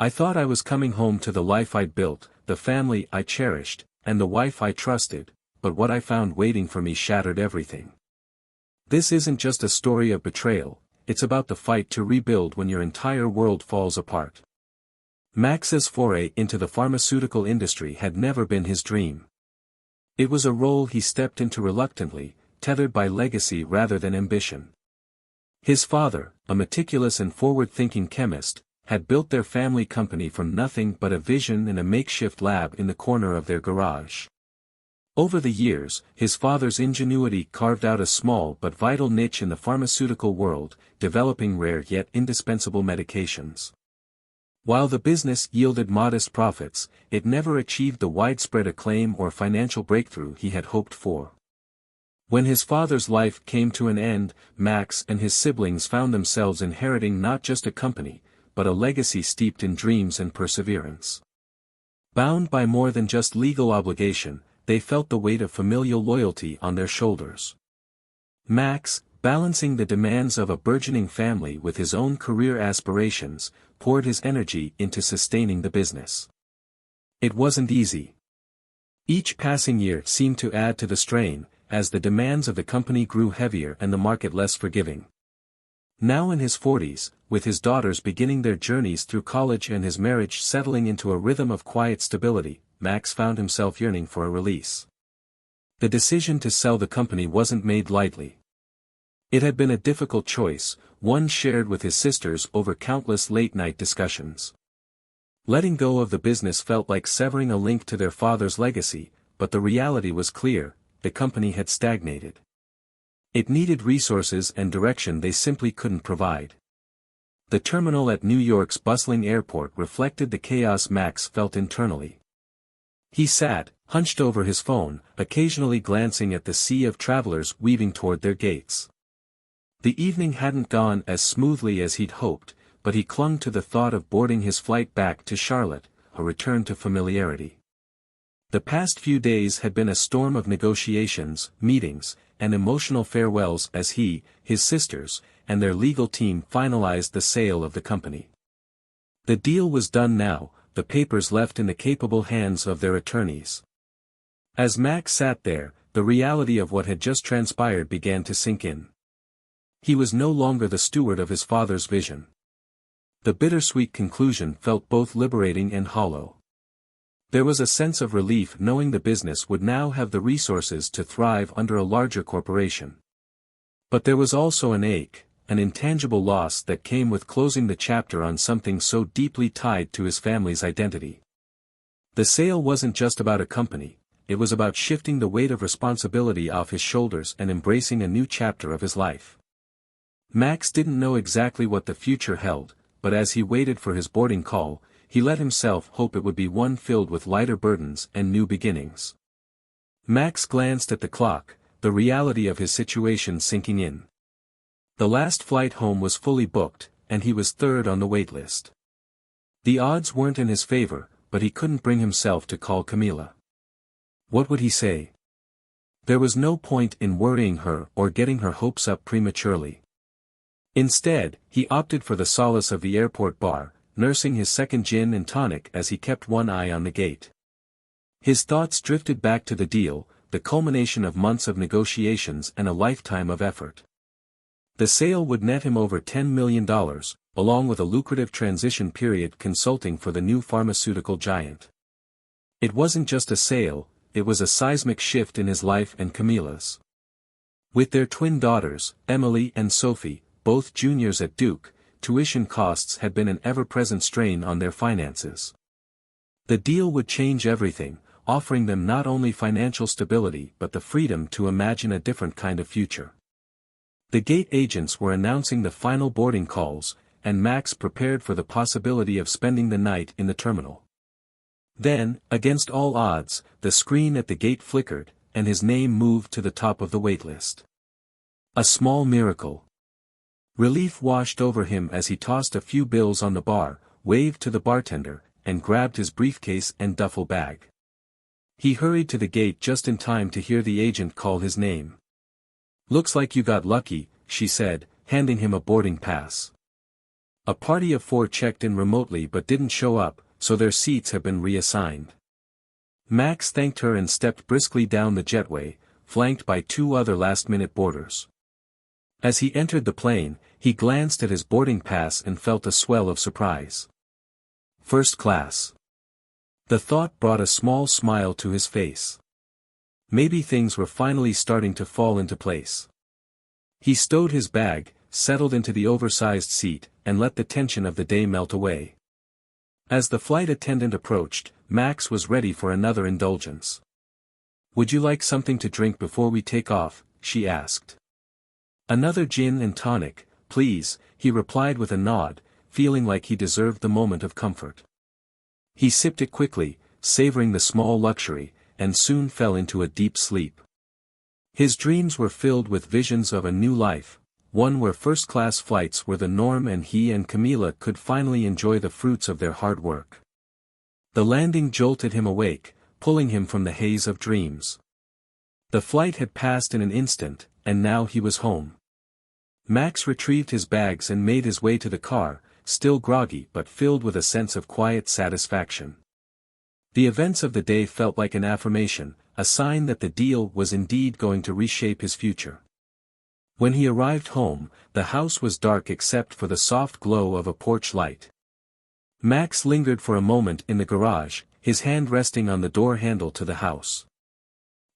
I thought I was coming home to the life I'd built, the family I cherished, and the wife I trusted, but what I found waiting for me shattered everything. This isn't just a story of betrayal, it's about the fight to rebuild when your entire world falls apart. Max's foray into the pharmaceutical industry had never been his dream. It was a role he stepped into reluctantly, tethered by legacy rather than ambition. His father, a meticulous and forward-thinking chemist, had built their family company from nothing but a vision and a makeshift lab in the corner of their garage. Over the years, his father's ingenuity carved out a small but vital niche in the pharmaceutical world, developing rare yet indispensable medications. While the business yielded modest profits, it never achieved the widespread acclaim or financial breakthrough he had hoped for. When his father's life came to an end, Max and his siblings found themselves inheriting not just a company, but a legacy steeped in dreams and perseverance. Bound by more than just legal obligation, they felt the weight of familial loyalty on their shoulders. Max, balancing the demands of a burgeoning family with his own career aspirations, poured his energy into sustaining the business. It wasn't easy. Each passing year seemed to add to the strain, as the demands of the company grew heavier and the market less forgiving. Now in his 40s, with his daughters beginning their journeys through college and his marriage settling into a rhythm of quiet stability, Max found himself yearning for a release. The decision to sell the company wasn't made lightly. It had been a difficult choice, one shared with his sisters over countless late-night discussions. Letting go of the business felt like severing a link to their father's legacy, but the reality was clear: the company had stagnated. It needed resources and direction they simply couldn't provide. The terminal at New York's bustling airport reflected the chaos Max felt internally. He sat, hunched over his phone, occasionally glancing at the sea of travelers weaving toward their gates. The evening hadn't gone as smoothly as he'd hoped, but he clung to the thought of boarding his flight back to Charlotte, a return to familiarity. The past few days had been a storm of negotiations, meetings, and emotional farewells as he, his sisters, and their legal team finalized the sale of the company. The deal was done now, the papers left in the capable hands of their attorneys. As Max sat there, the reality of what had just transpired began to sink in. He was no longer the steward of his father's vision. The bittersweet conclusion felt both liberating and hollow. There was a sense of relief knowing the business would now have the resources to thrive under a larger corporation. But there was also an ache, an intangible loss that came with closing the chapter on something so deeply tied to his family's identity. The sale wasn't just about a company, it was about shifting the weight of responsibility off his shoulders and embracing a new chapter of his life. Max didn't know exactly what the future held, but as he waited for his boarding call, he let himself hope it would be one filled with lighter burdens and new beginnings. Max glanced at the clock, the reality of his situation sinking in. The last flight home was fully booked, and he was third on the wait list. The odds weren't in his favor, but he couldn't bring himself to call Camila. What would he say? There was no point in worrying her or getting her hopes up prematurely. Instead, he opted for the solace of the airport bar, nursing his second gin and tonic as he kept one eye on the gate. His thoughts drifted back to the deal, the culmination of months of negotiations and a lifetime of effort. The sale would net him over $10 million, along with a lucrative transition period consulting for the new pharmaceutical giant. It wasn't just a sale, it was a seismic shift in his life and Camila's. With their twin daughters, Emily and Sophie, both juniors at Duke, tuition costs had been an ever-present strain on their finances. The deal would change everything, offering them not only financial stability but the freedom to imagine a different kind of future. The gate agents were announcing the final boarding calls, and Max prepared for the possibility of spending the night in the terminal. Then, against all odds, the screen at the gate flickered, and his name moved to the top of the waitlist. A small miracle. Relief washed over him as he tossed a few bills on the bar, waved to the bartender, and grabbed his briefcase and duffel bag. He hurried to the gate just in time to hear the agent call his name. "Looks like you got lucky," she said, handing him a boarding pass. A party of 4 checked in remotely but didn't show up, so their seats have been reassigned. Max thanked her and stepped briskly down the jetway, flanked by 2 other last-minute boarders. As he entered the plane, he glanced at his boarding pass and felt a swell of surprise. First class. The thought brought a small smile to his face. Maybe things were finally starting to fall into place. He stowed his bag, settled into the oversized seat, and let the tension of the day melt away. As the flight attendant approached, Max was ready for another indulgence. "Would you like something to drink before we take off?" she asked. "Another gin and tonic, please," he replied with a nod, feeling like he deserved the moment of comfort. He sipped it quickly, savoring the small luxury, and soon fell into a deep sleep. His dreams were filled with visions of a new life, one where first-class flights were the norm and he and Camila could finally enjoy the fruits of their hard work. The landing jolted him awake, pulling him from the haze of dreams. The flight had passed in an instant, and now he was home. Max retrieved his bags and made his way to the car, still groggy but filled with a sense of quiet satisfaction. The events of the day felt like an affirmation, a sign that the deal was indeed going to reshape his future. When he arrived home, the house was dark except for the soft glow of a porch light. Max lingered for a moment in the garage, his hand resting on the door handle to the house.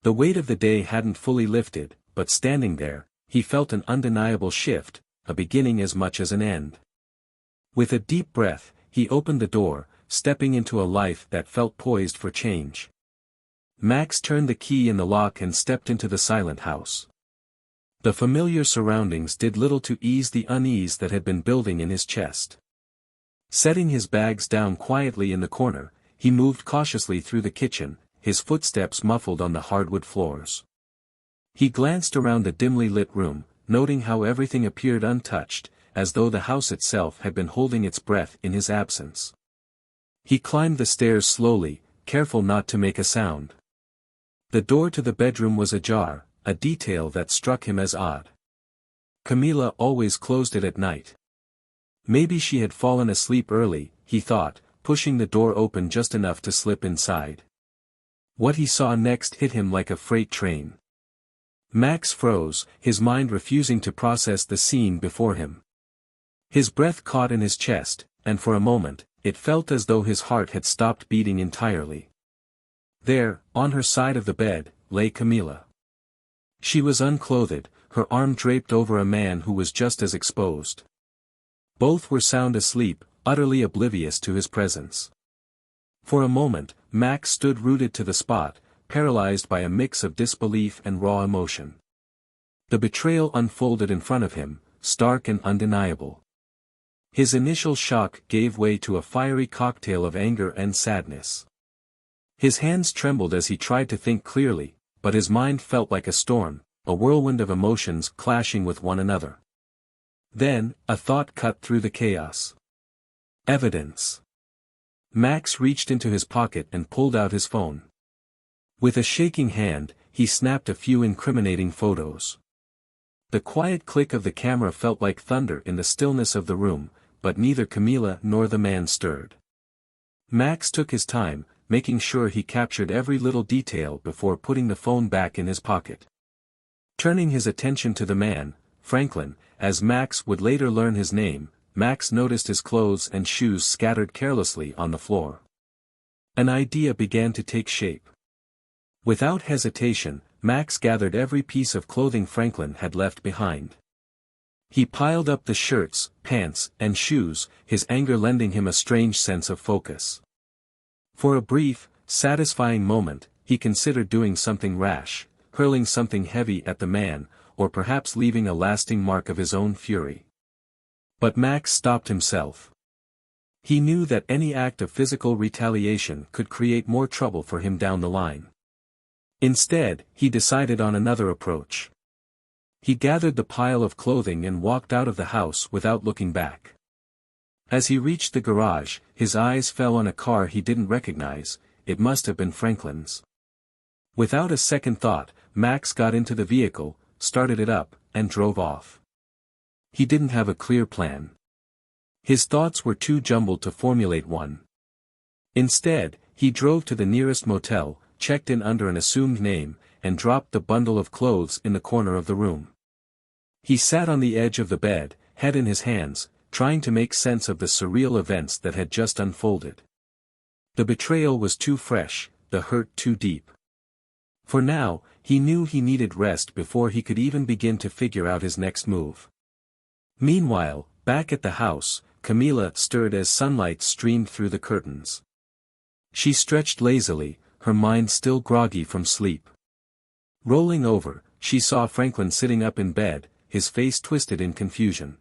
The weight of the day hadn't fully lifted, but standing there, he felt an undeniable shift, a beginning as much as an end. With a deep breath, he opened the door, stepping into a life that felt poised for change. Max turned the key in the lock and stepped into the silent house. The familiar surroundings did little to ease the unease that had been building in his chest. Setting his bags down quietly in the corner, he moved cautiously through the kitchen, his footsteps muffled on the hardwood floors. He glanced around the dimly lit room, noting how everything appeared untouched, as though the house itself had been holding its breath in his absence. He climbed the stairs slowly, careful not to make a sound. The door to the bedroom was ajar, a detail that struck him as odd. Camila always closed it at night. Maybe she had fallen asleep early, he thought, pushing the door open just enough to slip inside. What he saw next hit him like a freight train. Max froze, his mind refusing to process the scene before him. His breath caught in his chest, and for a moment, it felt as though his heart had stopped beating entirely. There, on her side of the bed, lay Camila. She was unclothed, her arm draped over a man who was just as exposed. Both were sound asleep, utterly oblivious to his presence. For a moment, Max stood rooted to the spot, paralyzed by a mix of disbelief and raw emotion. The betrayal unfolded in front of him, stark and undeniable. His initial shock gave way to a fiery cocktail of anger and sadness. His hands trembled as he tried to think clearly, but his mind felt like a storm, a whirlwind of emotions clashing with one another. Then, a thought cut through the chaos. Evidence. Max reached into his pocket and pulled out his phone. With a shaking hand, he snapped a few incriminating photos. The quiet click of the camera felt like thunder in the stillness of the room, but neither Camila nor the man stirred. Max took his time, making sure he captured every little detail before putting the phone back in his pocket. Turning his attention to the man, Franklin, as Max would later learn his name, Max noticed his clothes and shoes scattered carelessly on the floor. An idea began to take shape. Without hesitation, Max gathered every piece of clothing Franklin had left behind. He piled up the shirts, pants, and shoes, his anger lending him a strange sense of focus. For a brief, satisfying moment, he considered doing something rash, hurling something heavy at the man, or perhaps leaving a lasting mark of his own fury. But Max stopped himself. He knew that any act of physical retaliation could create more trouble for him down the line. Instead, he decided on another approach. He gathered the pile of clothing and walked out of the house without looking back. As he reached the garage, his eyes fell on a car he didn't recognize. It must have been Franklin's. Without a second thought, Max got into the vehicle, started it up, and drove off. He didn't have a clear plan. His thoughts were too jumbled to formulate one. Instead, he drove to the nearest motel, checked in under an assumed name, and dropped the bundle of clothes in the corner of the room. He sat on the edge of the bed, head in his hands, trying to make sense of the surreal events that had just unfolded. The betrayal was too fresh, the hurt too deep. For now, he knew he needed rest before he could even begin to figure out his next move. Meanwhile, back at the house, Camilla stirred as sunlight streamed through the curtains. She stretched lazily, her mind still groggy from sleep. Rolling over, she saw Franklin sitting up in bed, his face twisted in confusion.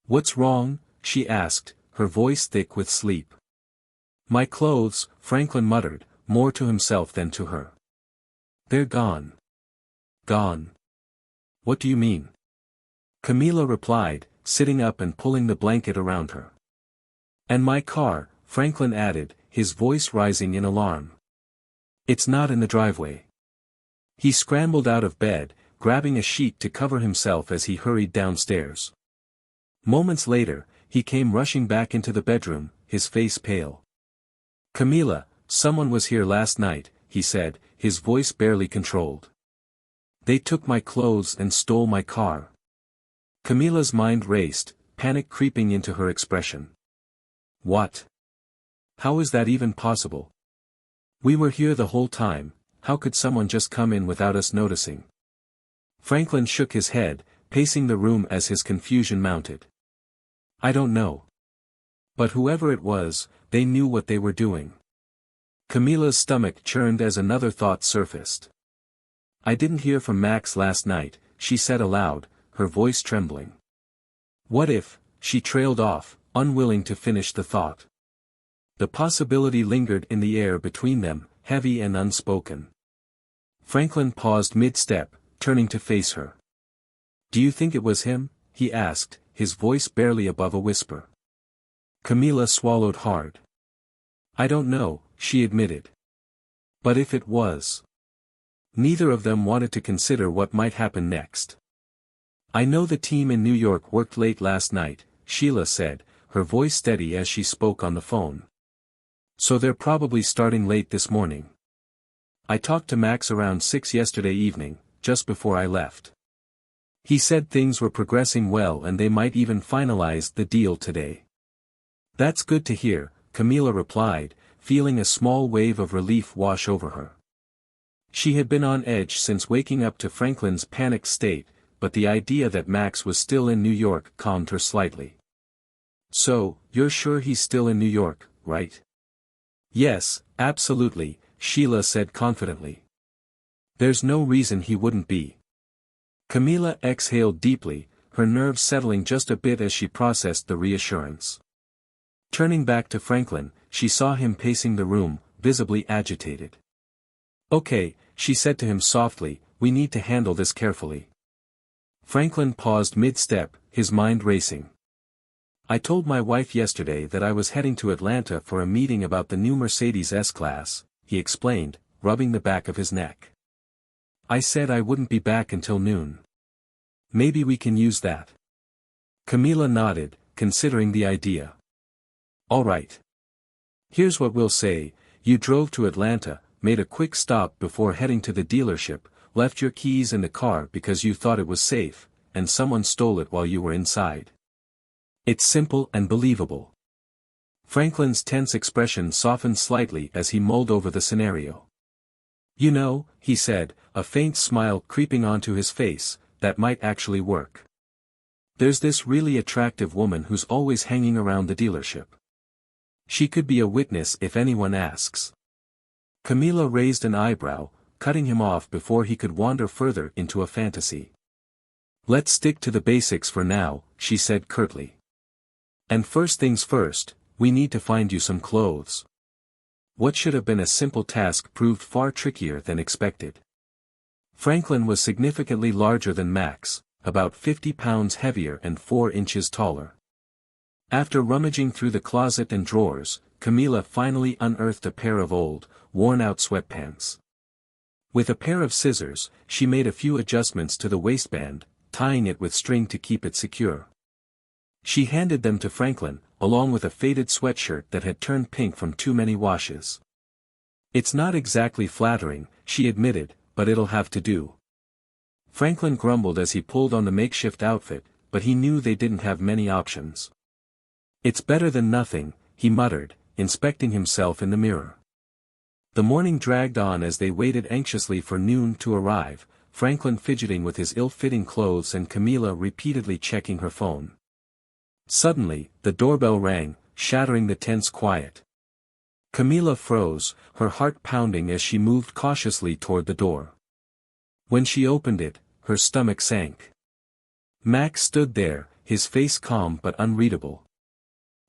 "What's wrong?" she asked, her voice thick with sleep. "My clothes," Franklin muttered, more to himself than to her. "They're gone." "Gone? What do you mean?" Camilla replied, sitting up and pulling the blanket around her. "And my car," Franklin added, his voice rising in alarm. "It's not in the driveway." He scrambled out of bed, grabbing a sheet to cover himself as he hurried downstairs. Moments later, he came rushing back into the bedroom, his face pale. "Camilla, someone was here last night," he said, his voice barely controlled. "They took my clothes and stole my car." Camilla's mind raced, panic creeping into her expression. "What? How is that even possible? We were here the whole time, how could someone just come in without us noticing?" Franklin shook his head, pacing the room as his confusion mounted. "I don't know. But whoever it was, they knew what they were doing." Camilla's stomach churned as another thought surfaced. "I didn't hear from Max last night," she said aloud, her voice trembling. "What if," she trailed off, unwilling to finish the thought. The possibility lingered in the air between them, heavy and unspoken. Franklin paused mid-step, turning to face her. "Do you think it was him?" he asked, his voice barely above a whisper. Camilla swallowed hard. "I don't know," she admitted. "But if it was?" Neither of them wanted to consider what might happen next. "I know the team in New York worked late last night," Sheila said, her voice steady as she spoke on the phone. "So they're probably starting late this morning. I talked to Max around 6 yesterday evening, just before I left. He said things were progressing well and they might even finalize the deal today." "That's good to hear," Camilla replied, feeling a small wave of relief wash over her. She had been on edge since waking up to Franklin's panicked state, but the idea that Max was still in New York calmed her slightly. "So, you're sure he's still in New York, right?" "Yes, absolutely," Sheila said confidently. "There's no reason he wouldn't be." Camilla exhaled deeply, her nerves settling just a bit as she processed the reassurance. Turning back to Franklin, she saw him pacing the room, visibly agitated. "Okay," she said to him softly, "we need to handle this carefully." Franklin paused mid-step, his mind racing. "I told my wife yesterday that I was heading to Atlanta for a meeting about the new Mercedes S-Class," he explained, rubbing the back of his neck. "I said I wouldn't be back until noon. Maybe we can use that." Camilla nodded, considering the idea. "All right. Here's what we'll say, you drove to Atlanta, made a quick stop before heading to the dealership, left your keys in the car because you thought it was safe, and someone stole it while you were inside. It's simple and believable." Franklin's tense expression softened slightly as he mulled over the scenario. "You know," he said, a faint smile creeping onto his face, "that might actually work. There's this really attractive woman who's always hanging around the dealership. She could be a witness if anyone asks." Camilla raised an eyebrow, cutting him off before he could wander further into a fantasy. "Let's stick to the basics for now," she said curtly. "And first things first, we need to find you some clothes." What should have been a simple task proved far trickier than expected. Franklin was significantly larger than Max, about 50 pounds heavier and 4 inches taller. After rummaging through the closet and drawers, Camilla finally unearthed a pair of old, worn-out sweatpants. With a pair of scissors, she made a few adjustments to the waistband, tying it with string to keep it secure. She handed them to Franklin, along with a faded sweatshirt that had turned pink from too many washes. "It's not exactly flattering," she admitted, "but it'll have to do." Franklin grumbled as he pulled on the makeshift outfit, but he knew they didn't have many options. "It's better than nothing," he muttered, inspecting himself in the mirror. The morning dragged on as they waited anxiously for noon to arrive, Franklin fidgeting with his ill-fitting clothes and Camila repeatedly checking her phone. Suddenly, the doorbell rang, shattering the tense quiet. Camila froze, her heart pounding as she moved cautiously toward the door. When she opened it, her stomach sank. Max stood there, his face calm but unreadable.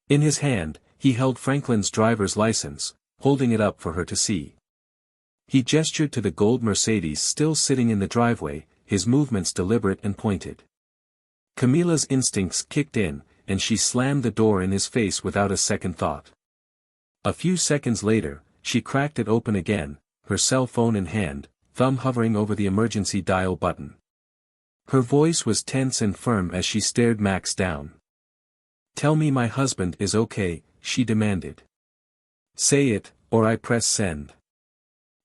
In his hand, he held Franklin's driver's license, holding it up for her to see. He gestured to the gold Mercedes still sitting in the driveway, his movements deliberate and pointed. Camila's instincts kicked in, and she slammed the door in his face without a second thought. A few seconds later, she cracked it open again, her cell phone in hand, thumb hovering over the emergency dial button. Her voice was tense and firm as she stared Max down. "Tell me my husband is okay," she demanded. "Say it, or I press send."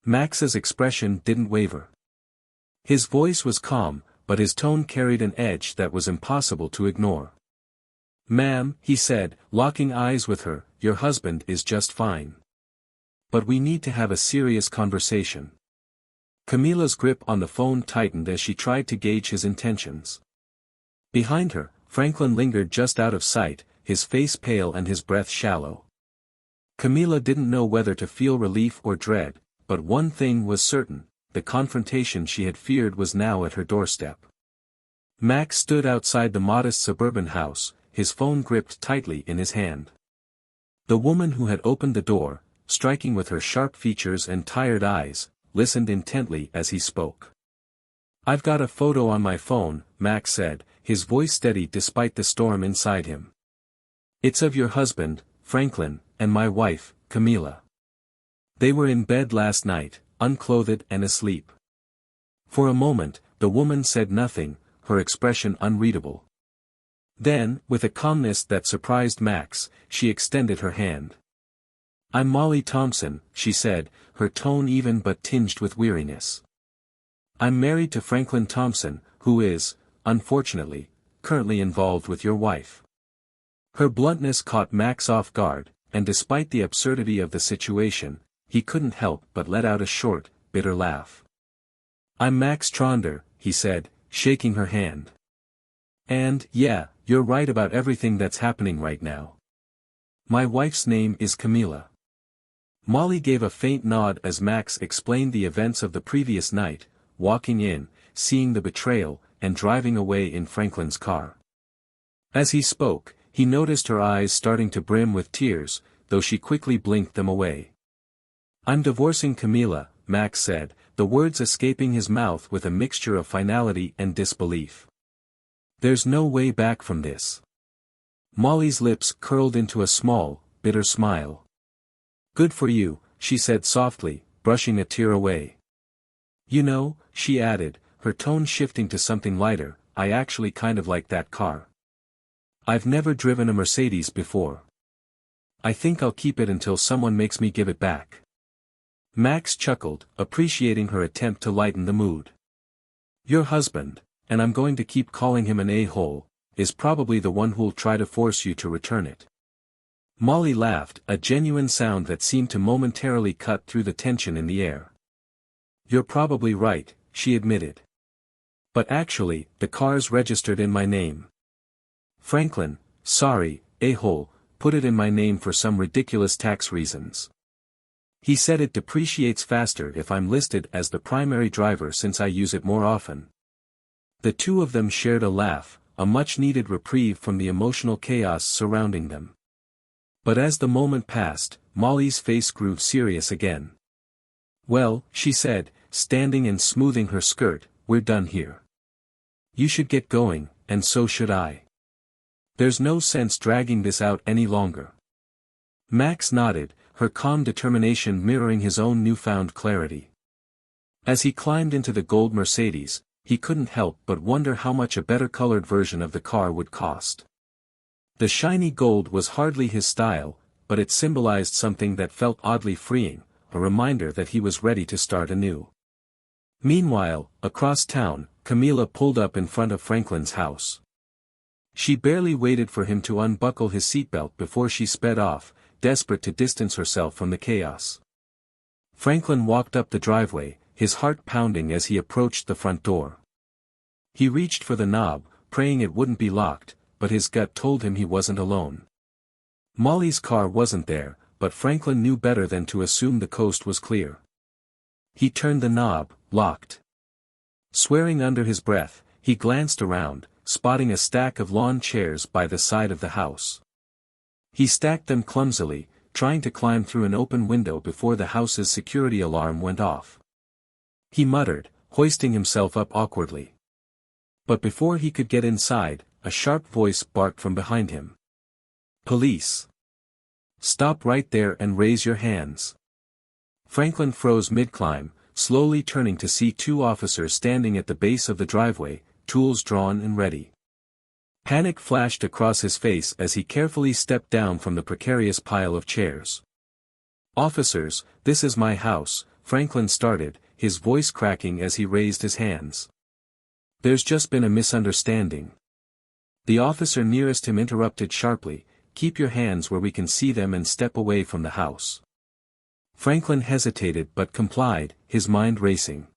Max's expression didn't waver. His voice was calm, but his tone carried an edge that was impossible to ignore. "Ma'am," he said, locking eyes with her, "your husband is just fine. But we need to have a serious conversation." Camila's grip on the phone tightened as she tried to gauge his intentions. Behind her, Franklin lingered just out of sight, his face pale and his breath shallow. Camila didn't know whether to feel relief or dread, but one thing was certain, the confrontation she had feared was now at her doorstep. Max stood outside the modest suburban house, his phone gripped tightly in his hand. The woman who had opened the door, striking with her sharp features and tired eyes, listened intently as he spoke. "I've got a photo on my phone," Max said, his voice steady despite the storm inside him. "It's of your husband, Franklin, and my wife, Camila. They were in bed last night, unclothed and asleep." For a moment, the woman said nothing, her expression unreadable. Then, with a calmness that surprised Max, she extended her hand. "I'm Molly Thompson," she said, her tone even but tinged with weariness. "I'm married to Franklin Thompson, who is, unfortunately, currently involved with your wife." Her bluntness caught Max off guard, and despite the absurdity of the situation, he couldn't help but let out a short, bitter laugh. "I'm Max Tronder," he said, shaking her hand. "And, yeah, you're right about everything that's happening right now. My wife's name is Camila." Molly gave a faint nod as Max explained the events of the previous night, walking in, seeing the betrayal, and driving away in Franklin's car. As he spoke, he noticed her eyes starting to brim with tears, though she quickly blinked them away. "I'm divorcing Camila," Max said, the words escaping his mouth with a mixture of finality and disbelief. "There's no way back from this." Molly's lips curled into a small, bitter smile. "Good for you," she said softly, brushing a tear away. "You know," she added, her tone shifting to something lighter, "I actually kind of like that car. I've never driven a Mercedes before. I think I'll keep it until someone makes me give it back." Max chuckled, appreciating her attempt to lighten the mood. "Your husband, and I'm going to keep calling him an a-hole, is probably the one who'll try to force you to return it." Molly laughed, a genuine sound that seemed to momentarily cut through the tension in the air. "You're probably right," she admitted. "But actually, the car's registered in my name. Franklin, sorry, a-hole, put it in my name for some ridiculous tax reasons. He said it depreciates faster if I'm listed as the primary driver since I use it more often." The two of them shared a laugh, a much-needed reprieve from the emotional chaos surrounding them. But as the moment passed, Molly's face grew serious again. "Well," she said, standing and smoothing her skirt, "we're done here. You should get going, and so should I. There's no sense dragging this out any longer." Max nodded, her calm determination mirroring his own newfound clarity. As he climbed into the gold Mercedes, he couldn't help but wonder how much a better-colored version of the car would cost. The shiny gold was hardly his style, but it symbolized something that felt oddly freeing, a reminder that he was ready to start anew. Meanwhile, across town, Camila pulled up in front of Franklin's house. She barely waited for him to unbuckle his seatbelt before she sped off, desperate to distance herself from the chaos. Franklin walked up the driveway, his heart pounding as he approached the front door. He reached for the knob, praying it wouldn't be locked, but his gut told him he wasn't alone. Molly's car wasn't there, but Franklin knew better than to assume the coast was clear. He turned the knob, locked. Swearing under his breath, he glanced around, spotting a stack of lawn chairs by the side of the house. He stacked them clumsily, trying to climb through an open window before the house's security alarm went off. He muttered, hoisting himself up awkwardly. But before he could get inside, a sharp voice barked from behind him. "Police! Stop right there and raise your hands." Franklin froze mid-climb, slowly turning to see two officers standing at the base of the driveway, tools drawn and ready. Panic flashed across his face as he carefully stepped down from the precarious pile of chairs. "Officers, this is my house," Franklin started, his voice cracking as he raised his hands. "There's just been a misunderstanding." The officer nearest him interrupted sharply, "Keep your hands where we can see them and step away from the house." Franklin hesitated but complied, his mind racing.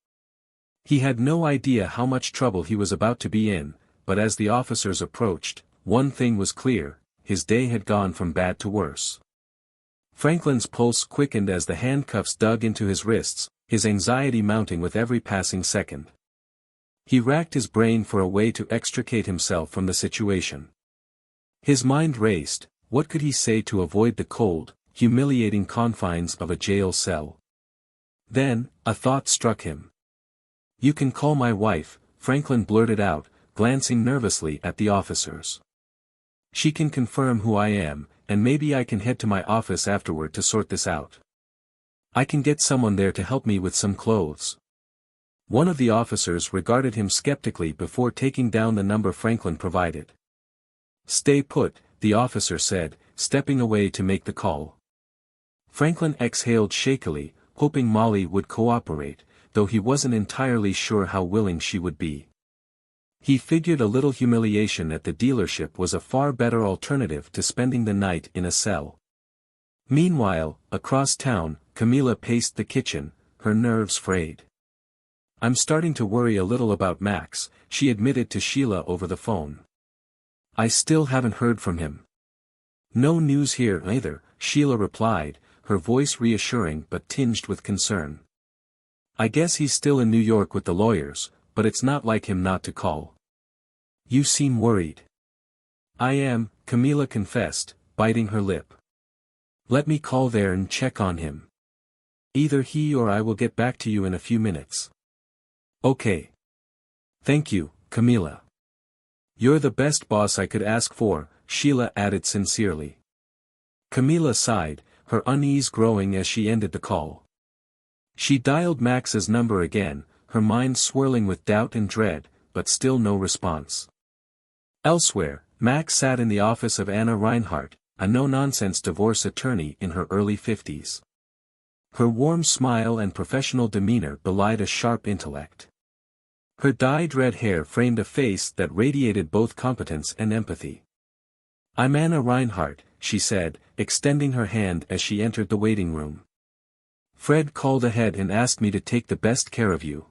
He had no idea how much trouble he was about to be in, but as the officers approached, one thing was clear, his day had gone from bad to worse. Franklin's pulse quickened as the handcuffs dug into his wrists, his anxiety mounting with every passing second. He racked his brain for a way to extricate himself from the situation. His mind raced, what could he say to avoid the cold, humiliating confines of a jail cell? Then, a thought struck him. "You can call my wife," Franklin blurted out, glancing nervously at the officers. "She can confirm who I am, and maybe I can head to my office afterward to sort this out. I can get someone there to help me with some clothes." One of the officers regarded him skeptically before taking down the number Franklin provided. "Stay put," the officer said, stepping away to make the call. Franklin exhaled shakily, hoping Molly would cooperate, though he wasn't entirely sure how willing she would be. He figured a little humiliation at the dealership was a far better alternative to spending the night in a cell. Meanwhile, across town, Camila paced the kitchen, her nerves frayed. "I'm starting to worry a little about Max," she admitted to Sheila over the phone. "I still haven't heard from him." "No news here either," Sheila replied, her voice reassuring but tinged with concern. "I guess he's still in New York with the lawyers, but it's not like him not to call." "You seem worried." "I am," Camila confessed, biting her lip. "Let me call there and check on him. Either he or I will get back to you in a few minutes." "Okay. Thank you, Camila. You're the best boss I could ask for," Sheila added sincerely. Camila sighed, her unease growing as she ended the call. She dialed Max's number again, her mind swirling with doubt and dread, but still no response. Elsewhere, Max sat in the office of Anna Reinhardt, a no-nonsense divorce attorney in her early 50s. Her warm smile and professional demeanor belied a sharp intellect. Her dyed red hair framed a face that radiated both competence and empathy. "I'm Anna Reinhardt," she said, extending her hand as she entered the waiting room. "Fred called ahead and asked me to take the best care of you.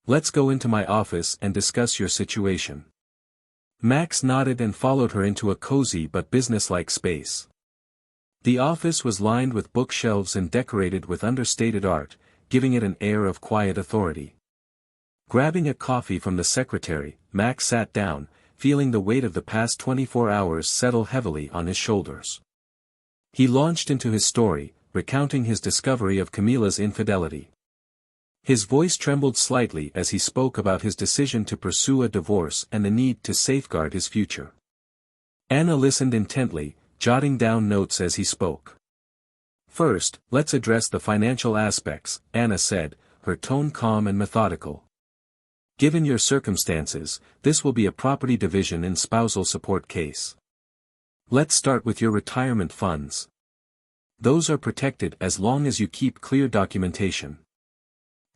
Let's go into my office and discuss your situation." Max nodded and followed her into a cozy but businesslike space. The office was lined with bookshelves and decorated with understated art, giving it an air of quiet authority. Grabbing a coffee from the secretary, Max sat down, feeling the weight of the past 24 hours settle heavily on his shoulders. He launched into his story, recounting his discovery of Camila's infidelity. His voice trembled slightly as he spoke about his decision to pursue a divorce and the need to safeguard his future. Anna listened intently, jotting down notes as he spoke. "First, let's address the financial aspects," Anna said, her tone calm and methodical. "Given your circumstances, this will be a property division and spousal support case. Let's start with your retirement funds. Those are protected as long as you keep clear documentation.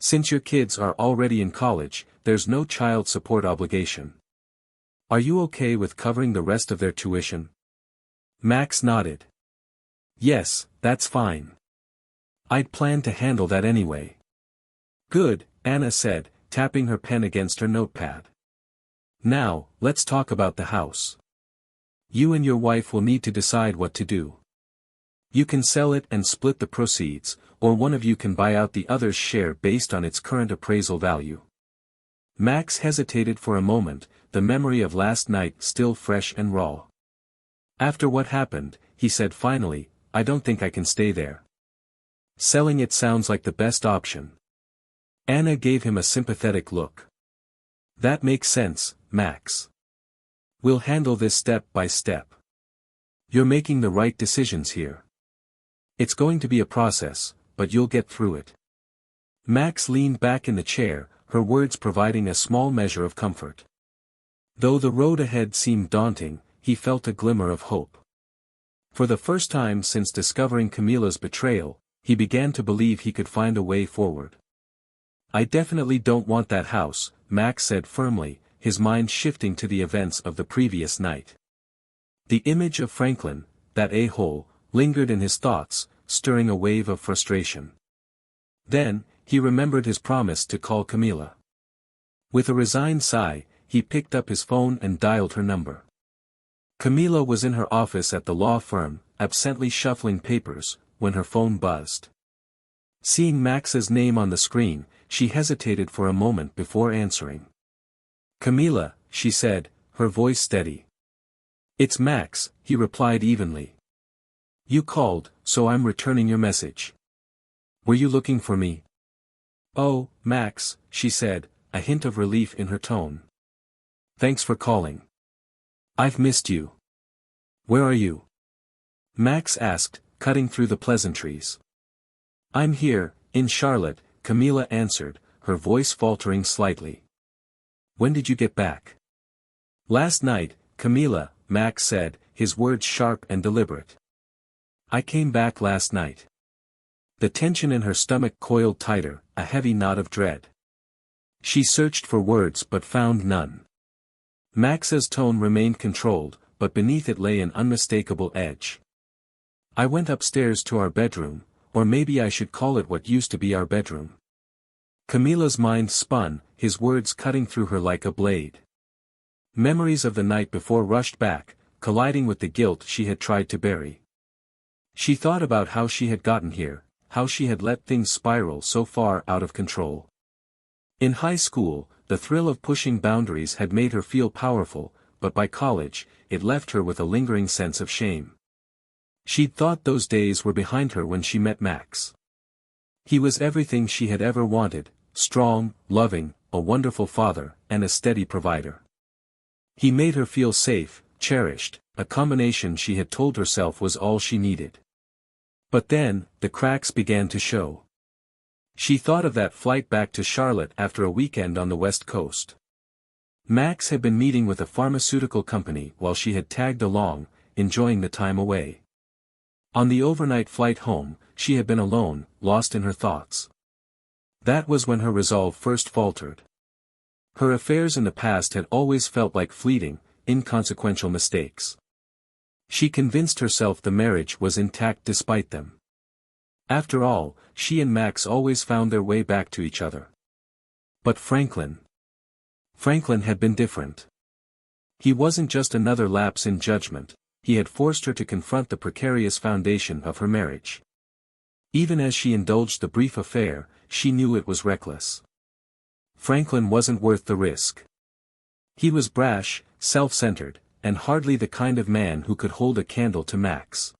Since your kids are already in college, there's no child support obligation. Are you okay with covering the rest of their tuition? Max nodded. Yes, that's fine. I'd planned to handle that anyway. Good, Anna said, tapping her pen against her notepad. Now, let's talk about the house. You and your wife will need to decide what to do. You can sell it and split the proceeds, or one of you can buy out the other's share based on its current appraisal value. Max hesitated for a moment, the memory of last night still fresh and raw. After what happened, he said finally, I don't think I can stay there. Selling it sounds like the best option. Anna gave him a sympathetic look. That makes sense, Max. We'll handle this step by step. You're making the right decisions here. It's going to be a process, but you'll get through it. Max leaned back in the chair, her words providing a small measure of comfort. Though the road ahead seemed daunting, he felt a glimmer of hope. For the first time since discovering Camilla's betrayal, he began to believe he could find a way forward. I definitely don't want that house, Max said firmly, his mind shifting to the events of the previous night. The image of Franklin, that a-hole, lingered in his thoughts, stirring a wave of frustration. Then, he remembered his promise to call Camilla. With a resigned sigh, he picked up his phone and dialed her number. Camilla was in her office at the law firm, absently shuffling papers, when her phone buzzed. Seeing Max's name on the screen, she hesitated for a moment before answering. Camilla, she said, her voice steady. It's Max, he replied evenly. You called, so I'm returning your message. Were you looking for me? Oh, Max, she said, a hint of relief in her tone. Thanks for calling. I've missed you. Where are you? Max asked, cutting through the pleasantries. I'm here, in Charlotte, Camilla answered, her voice faltering slightly. When did you get back? Last night, Camilla, Max said, his words sharp and deliberate. I came back last night. The tension in her stomach coiled tighter, a heavy knot of dread. She searched for words but found none. Max's tone remained controlled, but beneath it lay an unmistakable edge. I went upstairs to our bedroom, or maybe I should call it what used to be our bedroom. Camilla's mind spun, his words cutting through her like a blade. Memories of the night before rushed back, colliding with the guilt she had tried to bury. She thought about how she had gotten here, how she had let things spiral so far out of control. In high school, the thrill of pushing boundaries had made her feel powerful, but by college, it left her with a lingering sense of shame. She'd thought those days were behind her when she met Max. He was everything she had ever wanted, strong, loving, a wonderful father, and a steady provider. He made her feel safe, cherished, a combination she had told herself was all she needed. But then, the cracks began to show. She thought of that flight back to Charlotte after a weekend on the West Coast. Max had been meeting with a pharmaceutical company while she had tagged along, enjoying the time away. On the overnight flight home, she had been alone, lost in her thoughts. That was when her resolve first faltered. Her affairs in the past had always felt like fleeting, inconsequential mistakes. She convinced herself the marriage was intact despite them. After all, she and Max always found their way back to each other. But Franklin had been different. He wasn't just another lapse in judgment, he had forced her to confront the precarious foundation of her marriage. Even as she indulged the brief affair, she knew it was reckless. Franklin wasn't worth the risk. He was brash, self-centered, and hardly the kind of man who could hold a candle to Max.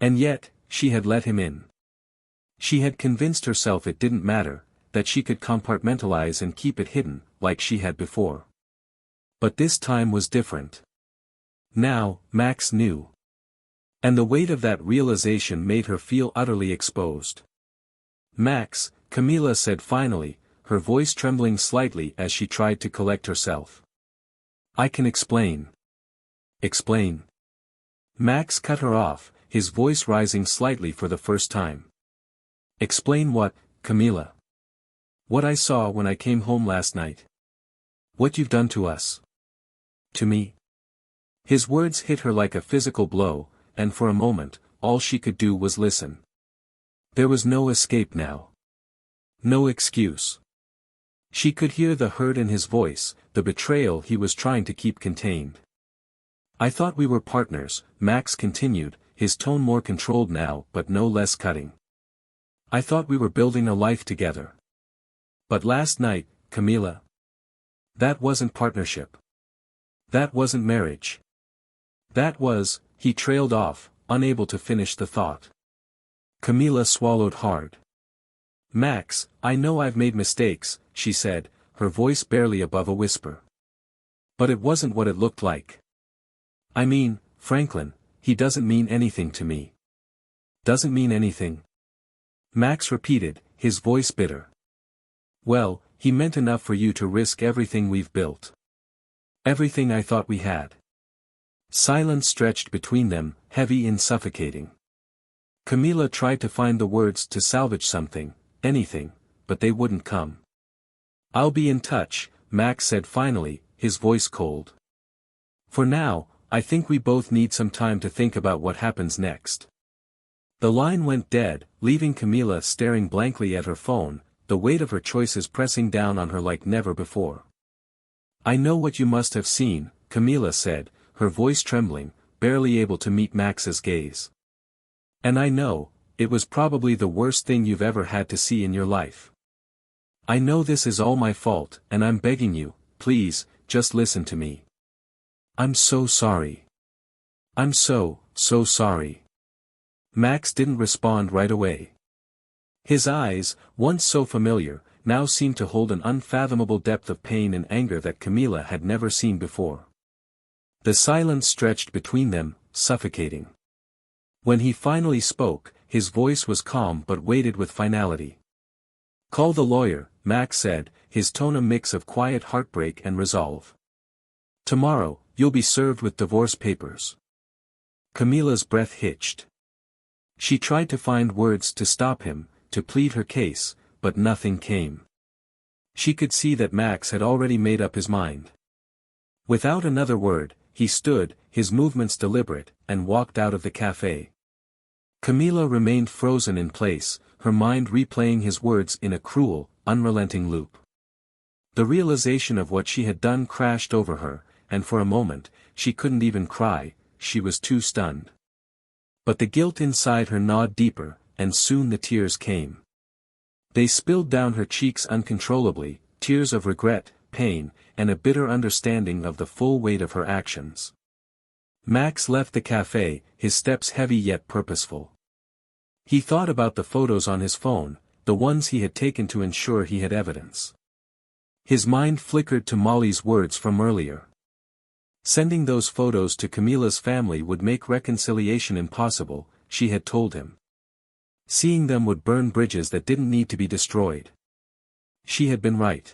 And yet, she had let him in. She had convinced herself it didn't matter, that she could compartmentalize and keep it hidden, like she had before. But this time was different. Now, Max knew. And the weight of that realization made her feel utterly exposed. Max, Camilla said finally, her voice trembling slightly as she tried to collect herself. I can explain. Explain. Max cut her off, his voice rising slightly for the first time. Explain what, Camila? What I saw when I came home last night. What you've done to us. To me. His words hit her like a physical blow, and for a moment, all she could do was listen. There was no escape now. No excuse. She could hear the hurt in his voice, the betrayal he was trying to keep contained. I thought we were partners, Max continued, his tone more controlled now but no less cutting. I thought we were building a life together. But last night, Camila. That wasn't partnership. That wasn't marriage. That was, he trailed off, unable to finish the thought. Camila swallowed hard. Max, I know I've made mistakes, she said, her voice barely above a whisper. But it wasn't what it looked like. I mean, Franklin, he doesn't mean anything to me. Doesn't mean anything? Max repeated, his voice bitter. Well, he meant enough for you to risk everything we've built. Everything I thought we had. Silence stretched between them, heavy and suffocating. Camila tried to find the words to salvage something, anything, but they wouldn't come. I'll be in touch, Max said finally, his voice cold. For now, I think we both need some time to think about what happens next. The line went dead, leaving Camila staring blankly at her phone, the weight of her choices pressing down on her like never before. I know what you must have seen, Camila said, her voice trembling, barely able to meet Max's gaze. And I know, it was probably the worst thing you've ever had to see in your life. I know this is all my fault, and I'm begging you, please, just listen to me. I'm so sorry. I'm so sorry. Max didn't respond right away. His eyes, once so familiar, now seemed to hold an unfathomable depth of pain and anger that Camila had never seen before. The silence stretched between them, suffocating. When he finally spoke, his voice was calm but weighted with finality. Call the lawyer, Max said, his tone a mix of quiet heartbreak and resolve. Tomorrow, you'll be served with divorce papers. Camila's breath hitched. She tried to find words to stop him, to plead her case, but nothing came. She could see that Max had already made up his mind. Without another word, he stood, his movements deliberate, and walked out of the cafe. Camila remained frozen in place, her mind replaying his words in a cruel, unrelenting loop. The realization of what she had done crashed over her, and for a moment, she couldn't even cry, she was too stunned. But the guilt inside her gnawed deeper, and soon the tears came. They spilled down her cheeks uncontrollably, tears of regret, pain, and a bitter understanding of the full weight of her actions. Max left the cafe, his steps heavy yet purposeful. He thought about the photos on his phone, the ones he had taken to ensure he had evidence. His mind flickered to Molly's words from earlier. Sending those photos to Camila's family would make reconciliation impossible, she had told him. Seeing them would burn bridges that didn't need to be destroyed. She had been right.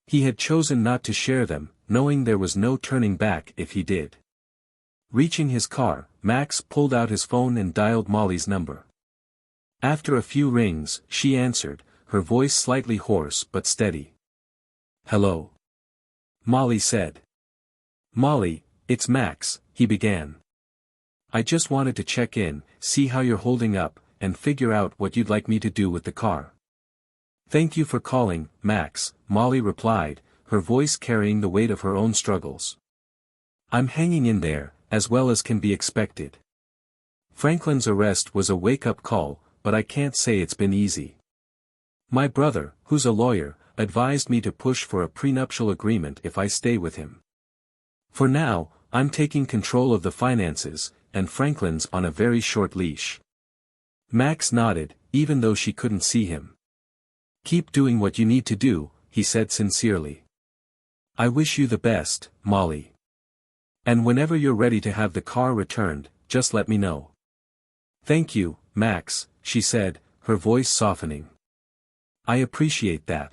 He had chosen not to share them, knowing there was no turning back if he did. Reaching his car, Max pulled out his phone and dialed Molly's number. After a few rings, she answered, her voice slightly hoarse but steady. Hello. Molly said. Molly, it's Max, he began. I just wanted to check in, see how you're holding up, and figure out what you'd like me to do with the car. Thank you for calling, Max, Molly replied, her voice carrying the weight of her own struggles. I'm hanging in there, as well as can be expected. Franklin's arrest was a wake-up call, but I can't say it's been easy. My brother, who's a lawyer, advised me to push for a prenuptial agreement if I stay with him. For now, I'm taking control of the finances, and Franklin's on a very short leash. Max nodded, even though she couldn't see him. Keep doing what you need to do, he said sincerely. I wish you the best, Molly. And whenever you're ready to have the car returned, just let me know. Thank you, Max, she said, her voice softening. I appreciate that.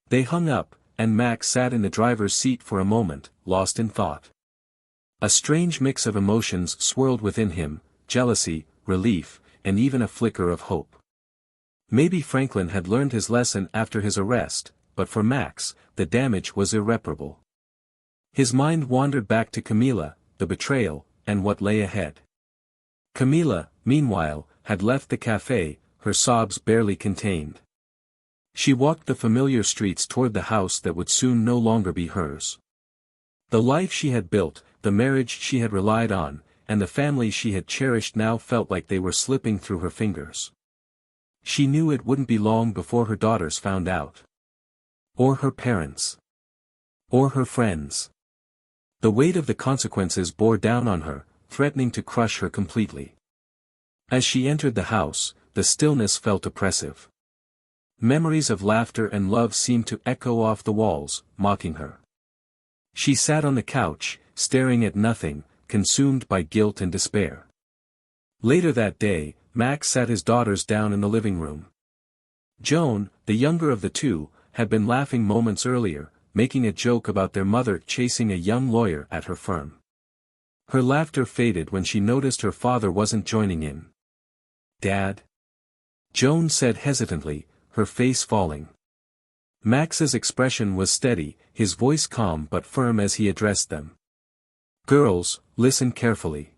They hung up, and Max sat in the driver's seat for a moment, lost in thought. A strange mix of emotions swirled within him, jealousy, relief, and even a flicker of hope. Maybe Franklin had learned his lesson after his arrest, but for Max, the damage was irreparable. His mind wandered back to Camila, the betrayal, and what lay ahead. Camila, meanwhile, had left the cafe, her sobs barely contained. She walked the familiar streets toward the house that would soon no longer be hers. The life she had built, the marriage she had relied on, and the family she had cherished now felt like they were slipping through her fingers. She knew it wouldn't be long before her daughters found out. Or her parents. Or her friends. The weight of the consequences bore down on her, threatening to crush her completely. As she entered the house, the stillness felt oppressive. Memories of laughter and love seemed to echo off the walls, mocking her. She sat on the couch, staring at nothing, consumed by guilt and despair. Later that day, Max sat his daughters down in the living room. Joan, the younger of the two, had been laughing moments earlier, making a joke about their mother chasing a young lawyer at her firm. Her laughter faded when she noticed her father wasn't joining in. "Dad?" Joan said hesitantly, her face falling. Max's expression was steady, his voice calm but firm as he addressed them. "Girls, listen carefully.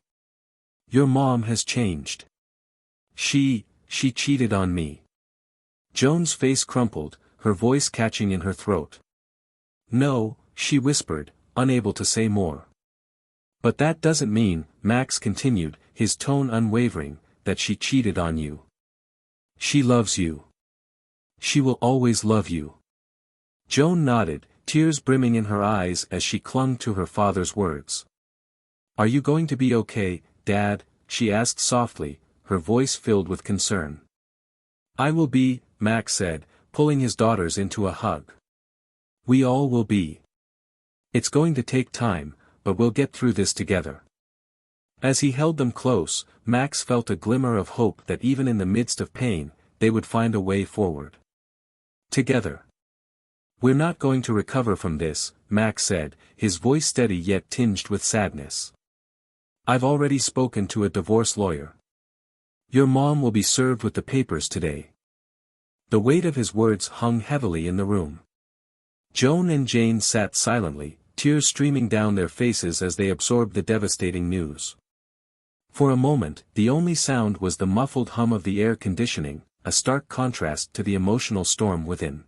Your mom has changed. She cheated on me." Joan's face crumpled, her voice catching in her throat. "No," she whispered, unable to say more. "But that doesn't mean," Max continued, his tone unwavering, "that she cheated on you. She loves you. She will always love you." Joan nodded, tears brimming in her eyes as she clung to her father's words. "Are you going to be okay, Dad?" she asked softly, her voice filled with concern. "I will be," Max said, pulling his daughters into a hug. "We all will be. It's going to take time, but we'll get through this together." As he held them close, Max felt a glimmer of hope that even in the midst of pain, they would find a way forward. Together. "We're not going to recover from this," Max said, his voice steady yet tinged with sadness. "I've already spoken to a divorce lawyer. Your mom will be served with the papers today." The weight of his words hung heavily in the room. Joan and Jane sat silently, tears streaming down their faces as they absorbed the devastating news. For a moment, the only sound was the muffled hum of the air conditioning, a stark contrast to the emotional storm within.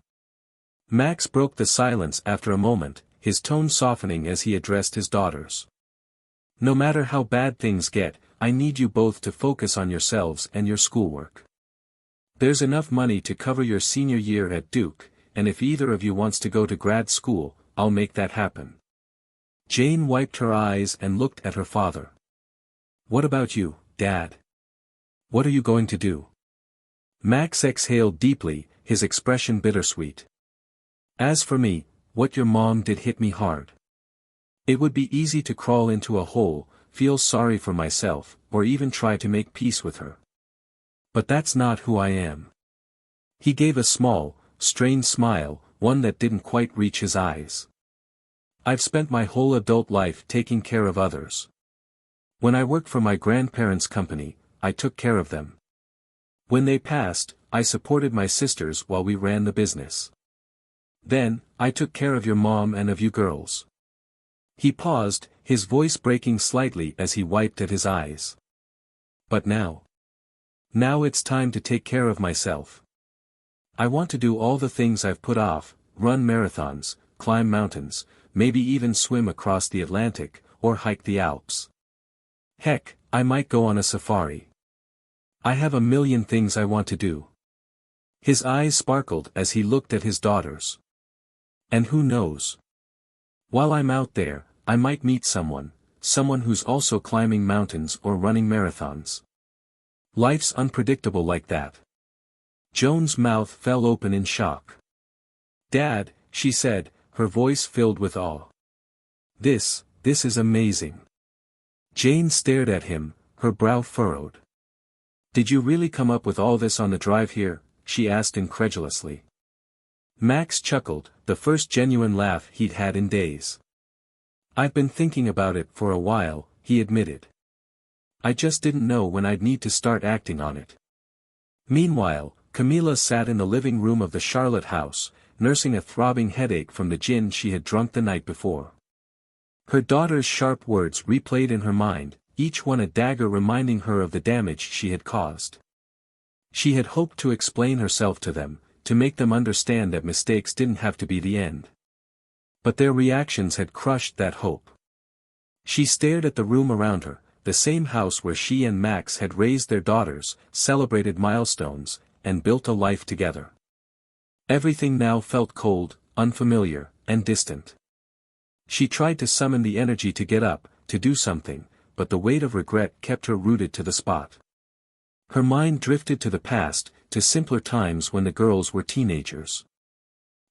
Max broke the silence after a moment, his tone softening as he addressed his daughters. "No matter how bad things get, I need you both to focus on yourselves and your schoolwork. There's enough money to cover your senior year at Duke, and if either of you wants to go to grad school, I'll make that happen." Jane wiped her eyes and looked at her father. "What about you, Dad? What are you going to do?" Max exhaled deeply, his expression bittersweet. "As for me, what your mom did hit me hard. It would be easy to crawl into a hole, feel sorry for myself, or even try to make peace with her. But that's not who I am." He gave a small, strained smile, one that didn't quite reach his eyes. "I've spent my whole adult life taking care of others. When I worked for my grandparents' company, I took care of them. When they passed, I supported my sisters while we ran the business. Then, I took care of your mom and of you girls." He paused, his voice breaking slightly as he wiped at his eyes. "But now it's time to take care of myself. I want to do all the things I've put off, run marathons, climb mountains, maybe even swim across the Atlantic, or hike the Alps. Heck, I might go on a safari. I have a million things I want to do." His eyes sparkled as he looked at his daughters. "And who knows? While I'm out there, I might meet someone who's also climbing mountains or running marathons. Life's unpredictable like that." Joan's mouth fell open in shock. "Dad," she said, her voice filled with awe. This is amazing." Jane stared at him, her brow furrowed. "Did you really come up with all this on the drive here?" she asked incredulously. Max chuckled, the first genuine laugh he'd had in days. "I've been thinking about it for a while," he admitted. "I just didn't know when I'd need to start acting on it." Meanwhile, Camila sat in the living room of the Charlotte house, nursing a throbbing headache from the gin she had drunk the night before. Her daughter's sharp words replayed in her mind, each one a dagger reminding her of the damage she had caused. She had hoped to explain herself to them, to make them understand that mistakes didn't have to be the end. But their reactions had crushed that hope. She stared at the room around her, the same house where she and Max had raised their daughters, celebrated milestones, and built a life together. Everything now felt cold, unfamiliar, and distant. She tried to summon the energy to get up, to do something, but the weight of regret kept her rooted to the spot. Her mind drifted to the past, to simpler times when the girls were teenagers.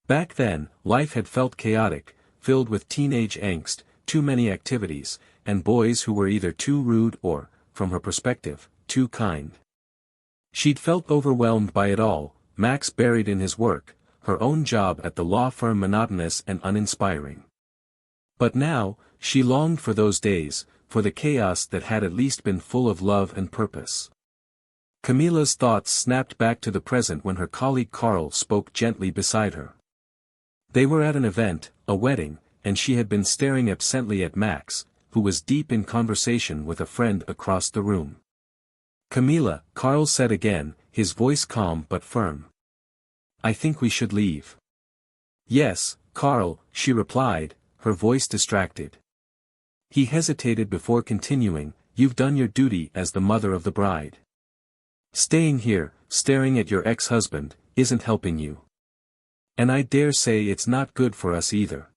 Back then, life had felt chaotic, filled with teenage angst, too many activities, and boys who were either too rude or, from her perspective, too kind. She'd felt overwhelmed by it all, Max buried in his work, her own job at the law firm monotonous and uninspiring. But now, she longed for those days, for the chaos that had at least been full of love and purpose. Camila's thoughts snapped back to the present when her colleague Carl spoke gently beside her. They were at an event, a wedding, and she had been staring absently at Max, who was deep in conversation with a friend across the room. "Camila," Carl said again, his voice calm but firm. "I think we should leave." "Yes, Carl," she replied, her voice distracted. He hesitated before continuing, "You've done your duty as the mother of the bride. Staying here, staring at your ex-husband, isn't helping you. And I dare say it's not good for us either."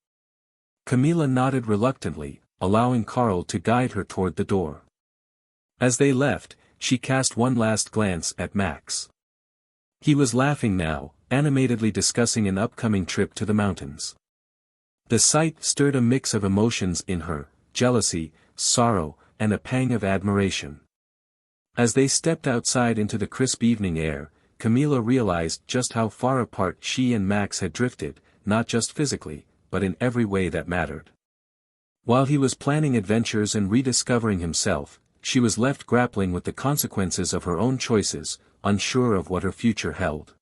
Camila nodded reluctantly, allowing Carl to guide her toward the door. As they left, she cast one last glance at Max. He was laughing now, animatedly discussing an upcoming trip to the mountains. The sight stirred a mix of emotions in her, jealousy, sorrow, and a pang of admiration. As they stepped outside into the crisp evening air, Camila realized just how far apart she and Max had drifted, not just physically, but in every way that mattered. While he was planning adventures and rediscovering himself, she was left grappling with the consequences of her own choices, unsure of what her future held.